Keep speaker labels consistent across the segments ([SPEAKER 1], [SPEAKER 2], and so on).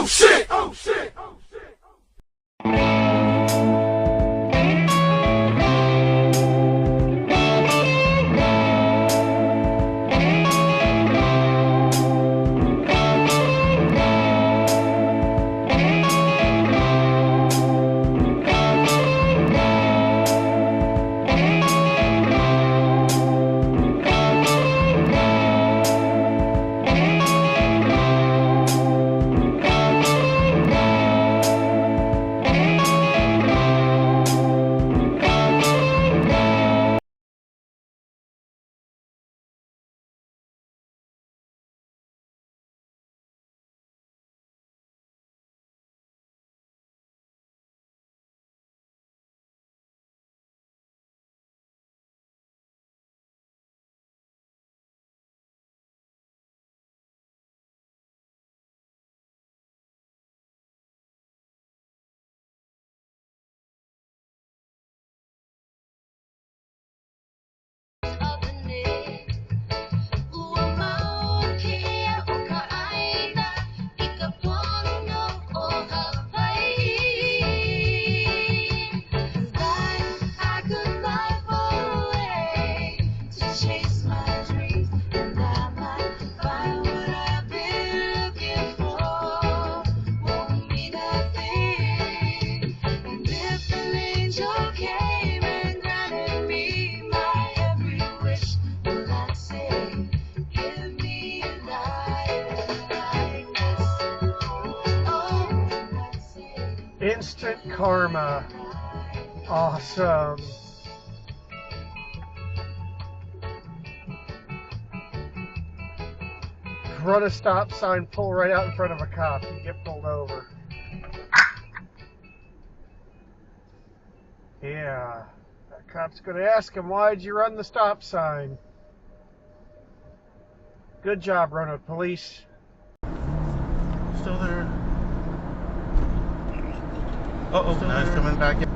[SPEAKER 1] Oh shit! Oh shit! Oh shit!
[SPEAKER 2] Instant karma. Awesome. Run a stop sign, pull right out in front of a cop, you get pulled over. Yeah. That cop's going to ask him, why'd you run the stop sign? Good job, Roanoke Police.
[SPEAKER 3] Still there. Uh-oh, now he's coming back out.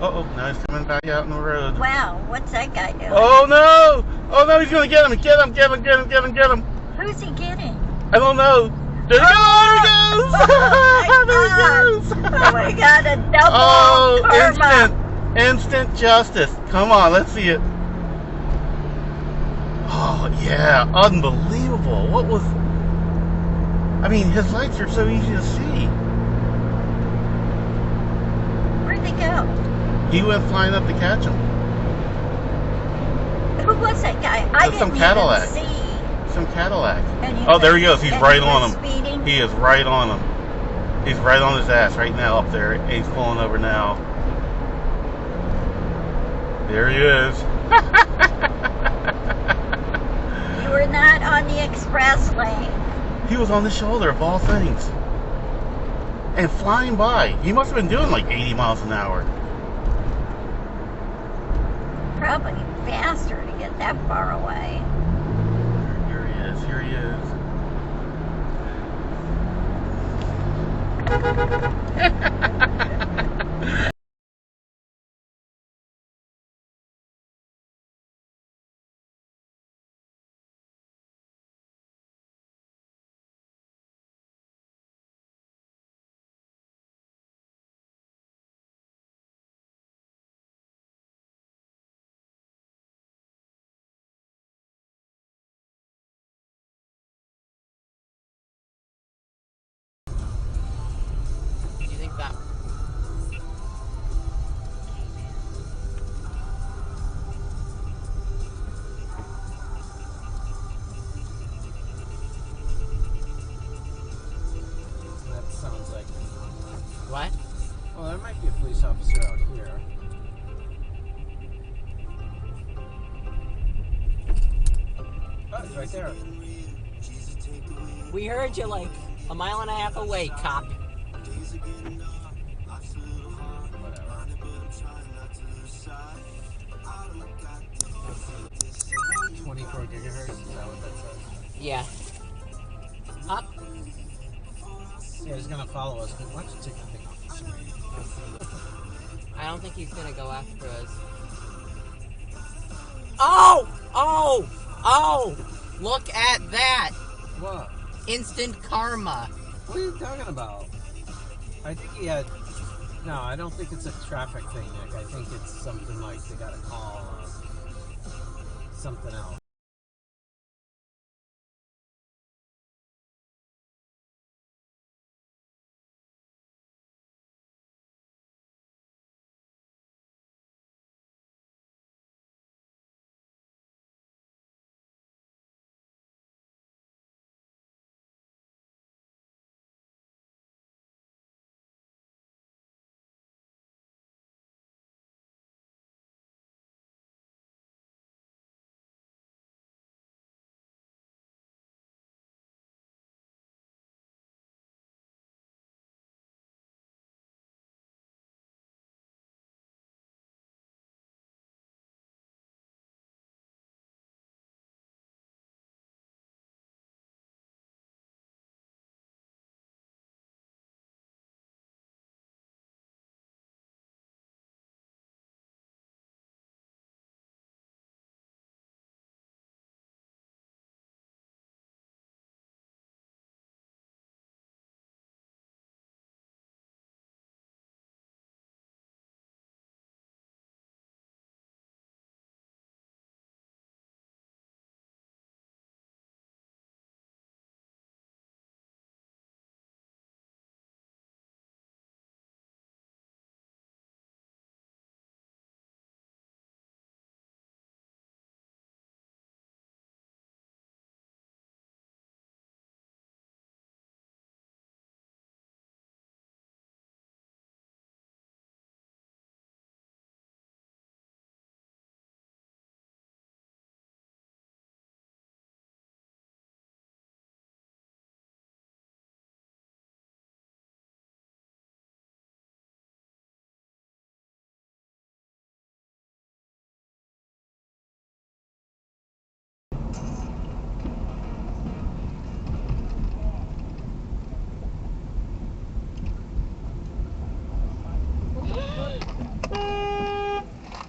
[SPEAKER 3] Uh-oh, now he's coming back out in the road.
[SPEAKER 4] Wow, what's that guy doing?
[SPEAKER 3] Oh no! Oh no, he's gonna get him! Get him! Get him! Get him! Get him! Get him!
[SPEAKER 4] Who's he getting?
[SPEAKER 3] I don't know. There he goes! There he goes!
[SPEAKER 4] Oh my god, a double
[SPEAKER 3] Oh,
[SPEAKER 4] karma.
[SPEAKER 3] instant justice. Come on, let's see it. Oh yeah, unbelievable. What was... I mean, his lights are so easy to see.
[SPEAKER 4] Where'd they go?
[SPEAKER 3] He went flying up to catch him.
[SPEAKER 4] Who was that guy? I didn't
[SPEAKER 3] Some Cadillac.
[SPEAKER 4] even see.
[SPEAKER 3] Some Cadillac.
[SPEAKER 4] And
[SPEAKER 3] Oh, there he goes. He's
[SPEAKER 4] and
[SPEAKER 3] right
[SPEAKER 4] he
[SPEAKER 3] on
[SPEAKER 4] was
[SPEAKER 3] him.
[SPEAKER 4] speeding?
[SPEAKER 3] He is right on him. He's right on his ass right now up there. He's pulling over now. There he is.
[SPEAKER 4] You were not on the express lane.
[SPEAKER 3] He was on the shoulder of all things. And flying by. He must have been doing like 80 miles an hour.
[SPEAKER 4] Probably faster to get that far away.
[SPEAKER 3] Here he is. Here he is.
[SPEAKER 5] That.
[SPEAKER 6] That sounds like...
[SPEAKER 5] What?
[SPEAKER 6] Well, there might be a police officer out here. Oh, it's right there.
[SPEAKER 5] We heard you like a mile and a half away, cop.
[SPEAKER 6] 24 gigahertz, is that what that says?
[SPEAKER 5] Yeah. Up.
[SPEAKER 6] Yeah, he's gonna follow us, but why don't you take the thing off the screen?
[SPEAKER 5] I don't think he's gonna go after us. Oh! Oh! Oh! Look at that!
[SPEAKER 6] What?
[SPEAKER 5] Instant karma.
[SPEAKER 6] What are you talking about? I think he had... No, I don't think it's a traffic thing, Nick. I think it's something like they got a call or something else.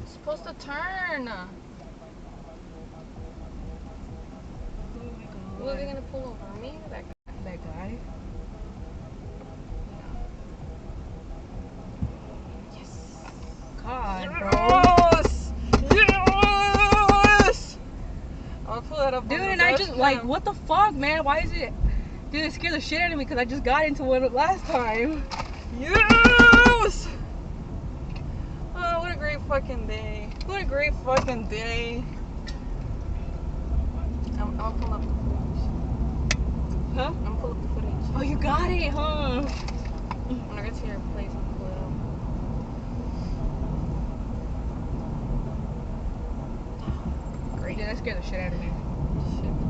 [SPEAKER 7] Supposed to turn. Was he gonna pull over me? That guy? Yes. God, bro. Yes. I'll pull that up. Dude, and I just like, what the fuck, man? Why is it? Dude, it scared the shit out of me because I just got into one last time. Yes. Oh, what a great fucking day. What a great fucking day. I'm gonna pull up the footage. Huh? I'm gonna pull up the footage. Oh, you got it, huh? When I get to your place, I'll pull it up. Great. Yeah, that scared the shit out of me. Shit.